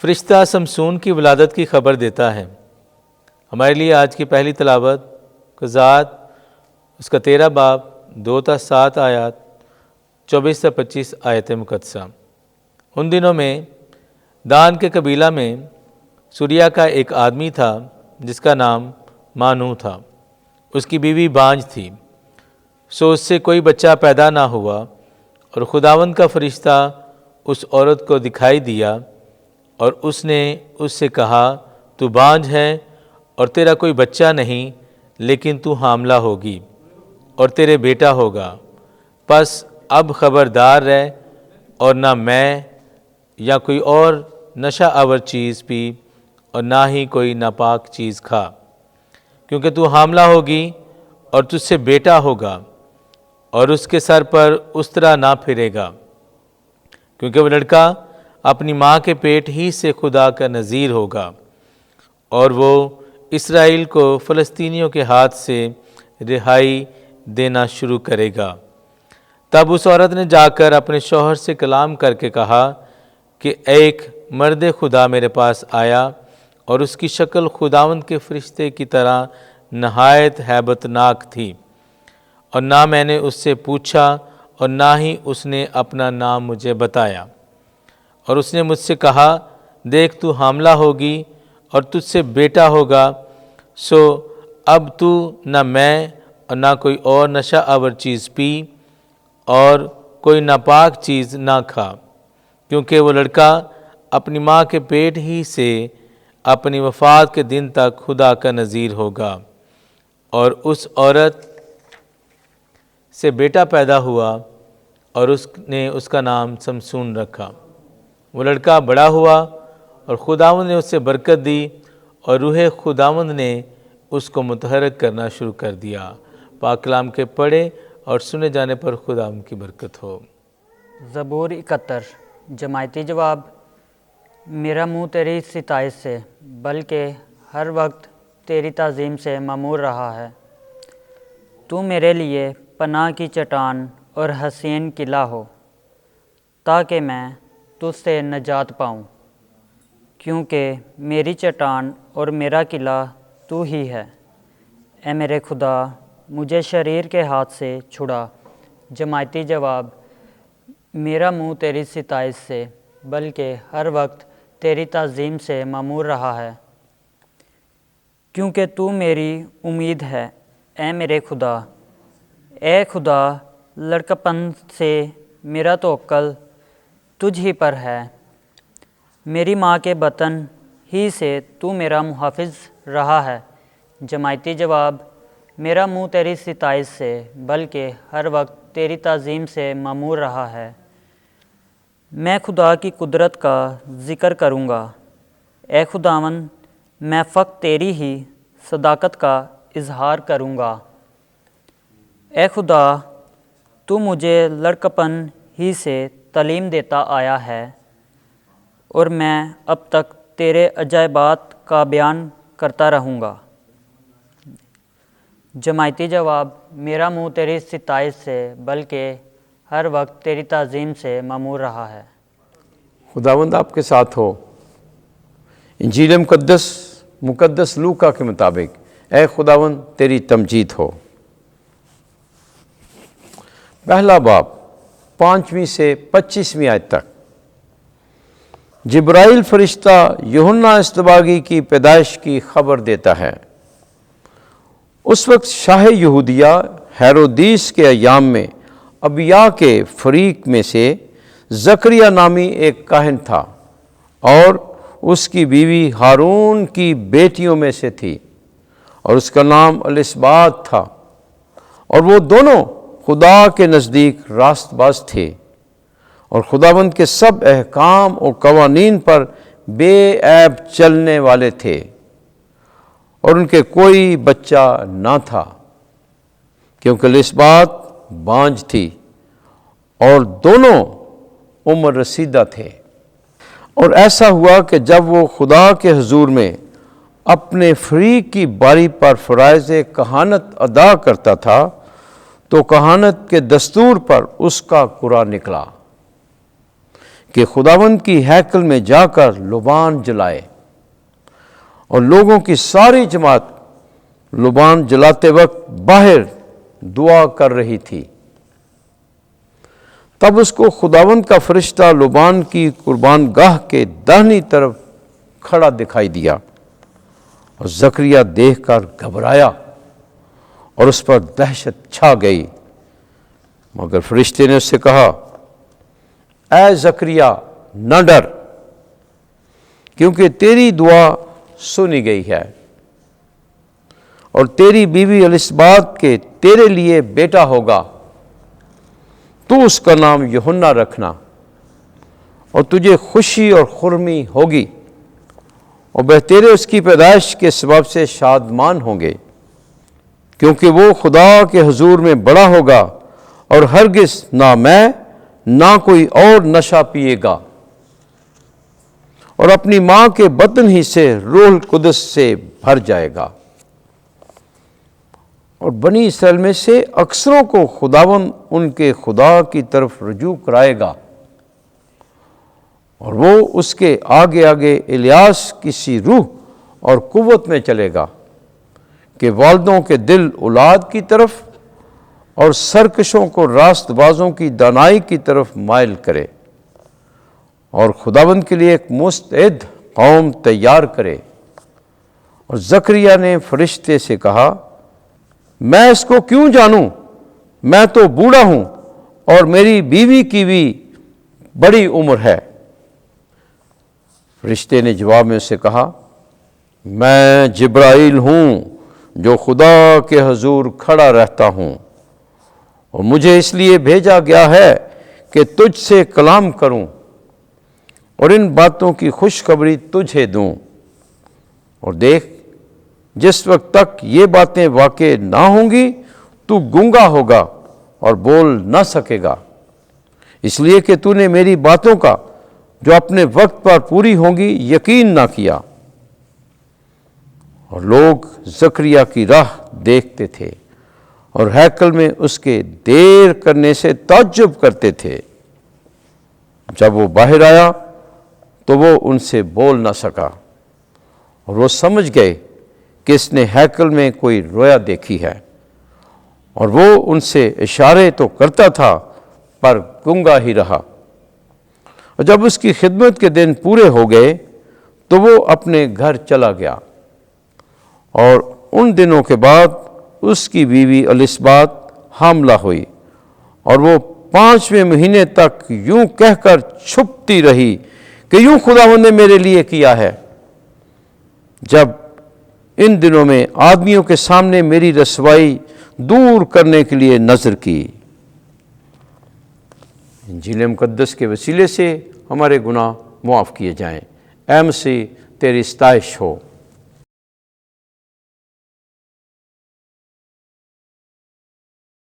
فرشتہ سمسون کی ولادت کی خبر دیتا ہے۔ ہمارے لیے آج کی پہلی تلاوت قضات اس کا 13 باب 2 تا 7 آیات 24 تا 25 آیت مقدسہ۔ ان دنوں میں دان کے قبیلہ میں سوریا کا ایک آدمی تھا جس کا نام مانو تھا۔ اس کی بیوی بانجھ تھی، سو اس سے کوئی بچہ پیدا نہ ہوا، اور خداوند کا فرشتہ اس عورت کو دکھائی دیا اور اس نے اس سے کہا، تو بانجھ ہے اور تیرا کوئی بچہ نہیں، لیکن تو حاملہ ہوگی اور تیرے بیٹا ہوگا، پس اب خبردار رہ اور نہ میں یا کوئی اور نشہ آور چیز پی اور نہ ہی کوئی ناپاک چیز کھا، کیونکہ تو حاملہ ہوگی اور تجھ سے بیٹا ہوگا، اور اس کے سر پر اس طرح نہ پھرے گا، کیونکہ وہ لڑکا اپنی ماں کے پیٹ ہی سے خدا کا نذیر ہوگا، اور وہ اسرائیل کو فلسطینیوں کے ہاتھ سے رہائی دینا شروع کرے گا۔ تب اس عورت نے جا کر اپنے شوہر سے کلام کر کے کہا کہ ایک مرد خدا میرے پاس آیا، اور اس کی شکل خداوند کے فرشتے کی طرح نہایت ہیبت ناک تھی، اور نہ میں نے اس سے پوچھا اور نہ ہی اس نے اپنا نام مجھے بتایا، اور اس نے مجھ سے کہا، دیکھ تو حاملہ ہوگی اور تجھ سے بیٹا ہوگا، سو اب تو نہ میں اور نہ کوئی اور نشہ آور چیز پی اور کوئی ناپاک چیز نہ کھا، کیونکہ وہ لڑکا اپنی ماں کے پیٹ ہی سے اپنی وفات کے دن تک خدا کا نذیر ہوگا۔ اور اس عورت سے بیٹا پیدا ہوا اور اس نے اس کا نام سمسون رکھا۔ وہ لڑکا بڑا ہوا اور خداوند نے اس سے برکت دی، اور روح خداوند نے اس کو متحرک کرنا شروع کر دیا۔ پاک کلام کے پڑھے اور سنے جانے پر خداوند کی برکت ہو۔ زبور 71۔ جماعتی جواب: میرا منہ تیری ستائش سے بلکہ ہر وقت تیری تعظیم سے معمور رہا ہے۔ تو میرے لیے پناہ کی چٹان اور حسین قلعہ ہو، تاکہ میں تجھ سے نجات پاؤں، کیونکہ میری چٹان اور میرا قلعہ تو ہی ہے۔ اے میرے خدا، مجھے شریر کے ہاتھ سے چھڑا۔ جماعتی جواب: میرا منہ تیری ستائش سے بلکہ ہر وقت تیری تعظیم سے معمور رہا ہے، کیونکہ تو میری امید ہے۔ اے میرے خدا، اے خدا، لڑکپن سے میرا توکل تجھ ہی پر ہے۔ میری ماں کے بطن ہی سے تو میرا محافظ رہا ہے۔ جماعتی جواب: میرا منہ تیری ستائش سے بلکہ ہر وقت تیری تعظیم سے معمور رہا ہے۔ میں خدا کی قدرت کا ذکر کروں گا۔ اے خداوند، میں فقط تیری ہی صداقت کا اظہار کروں گا۔ اے خدا، تو مجھے لڑکپن ہی سے تعلیم دیتا آیا ہے، اور میں اب تک تیرے عجائبات کا بیان کرتا رہوں گا۔ جماعتی جواب: میرا منہ تیری ستائش سے بلکہ ہر وقت تیری تعظیم سے معمور رہا ہے۔ خداوند آپ کے ساتھ ہو۔ انجیل مقدس لوکا کے مطابق اے خداوند تیری تمجید ہو۔ پہلا باب 5ویں سے 25ویں آیت تک۔ جبرائیل فرشتہ یوحنا اصطباغی کی پیدائش کی خبر دیتا ہے۔ اس وقت شاہ یہودیہ ہیرودیس کے ایام میں انبیاء کے فریق میں سے زکریا نامی ایک کاہن تھا، اور اس کی بیوی ہارون کی بیٹیوں میں سے تھی، اور اس کا نام الصبات تھا، اور وہ دونوں خدا کے نزدیک راست باز تھے، اور خداوند کے سب احکام اور قوانین پر بے عیب چلنے والے تھے، اور ان کے کوئی بچہ نہ تھا، کیونکہ الصبات بانجھ تھی، اور دونوں عمر رسیدہ تھے۔ اور ایسا ہوا کہ جب وہ خدا کے حضور میں اپنے فریق کی باری پر فرائض کہانت ادا کرتا تھا، تو کہانت کے دستور پر اس کا قرآن نکلا کہ خداوند کی ہیکل میں جا کر لبان جلائے، اور لوگوں کی ساری جماعت لبان جلاتے وقت باہر دعا کر رہی تھی۔ تب اس کو خداوند کا فرشتہ لبان کی قربان گاہ کے داہنی طرف کھڑا دکھائی دیا، اور زکریا دیکھ کر گھبرایا اور اس پر دہشت چھا گئی۔ مگر فرشتے نے اس سے کہا، اے زکریا نہ ڈر، کیونکہ تیری دعا سنی گئی ہے، اور تیری بیوی الصبات کے تیرے لیے بیٹا ہوگا، تو اس کا نام یوحنا رکھنا، اور تجھے خوشی اور خرمی ہوگی، اور بہتیرے اس کی پیدائش کے سبب سے شادمان ہوں گے، کیونکہ وہ خدا کے حضور میں بڑا ہوگا، اور ہرگز نہ میں نہ کوئی اور نشہ پیے گا، اور اپنی ماں کے بطن ہی سے روح القدس سے بھر جائے گا۔ اور بنی اسرائیل میں سے اکثروں کو خداوند ان کے خدا کی طرف رجوع کرائے گا، اور وہ اس کے آگے آگے الیاس کسی روح اور قوت میں چلے گا، کہ والدوں کے دل اولاد کی طرف اور سرکشوں کو راست بازوں کی دانائی کی طرف مائل کرے، اور خداوند کے لیے ایک مستعد قوم تیار کرے۔ اور زکریا نے فرشتے سے کہا، میں اس کو کیوں جانوں؟ میں تو بوڑھا ہوں، اور میری بیوی کی بھی بڑی عمر ہے۔ فرشتے نے جواب میں اسے کہا، میں جبرائیل ہوں جو خدا کے حضور کھڑا رہتا ہوں، اور مجھے اس لیے بھیجا گیا ہے کہ تجھ سے کلام کروں اور ان باتوں کی خوشخبری تجھے دوں۔ اور دیکھ، جس وقت تک یہ باتیں واقع نہ ہوں گی تو گونگا ہوگا اور بول نہ سکے گا، اس لیے کہ تو نے میری باتوں کا جو اپنے وقت پر پوری ہوں گی یقین نہ کیا۔ اور لوگ زکریا کی راہ دیکھتے تھے اور ہیکل میں اس کے دیر کرنے سے تعجب کرتے تھے۔ جب وہ باہر آیا تو وہ ان سے بول نہ سکا، اور وہ سمجھ گئے کہ اس نے ہیکل میں کوئی رویا دیکھی ہے، اور وہ ان سے اشارے تو کرتا تھا پر گنگا ہی رہا۔ اور جب اس کی خدمت کے دن پورے ہو گئے تو وہ اپنے گھر چلا گیا، اور ان دنوں کے بعد اس کی بیوی الصبات حاملہ ہوئی، اور وہ 5ویں مہینے تک یوں کہہ کر چھپتی رہی کہ یوں خداوند نے میرے لیے کیا ہے، جب ان دنوں میں آدمیوں کے سامنے میری رسوائی دور کرنے کے لیے نظر کی۔ انجیل مقدس کے وسیلے سے ہمارے گناہ معاف کیے جائیں۔ اے مسیح تیری ستائش ہو۔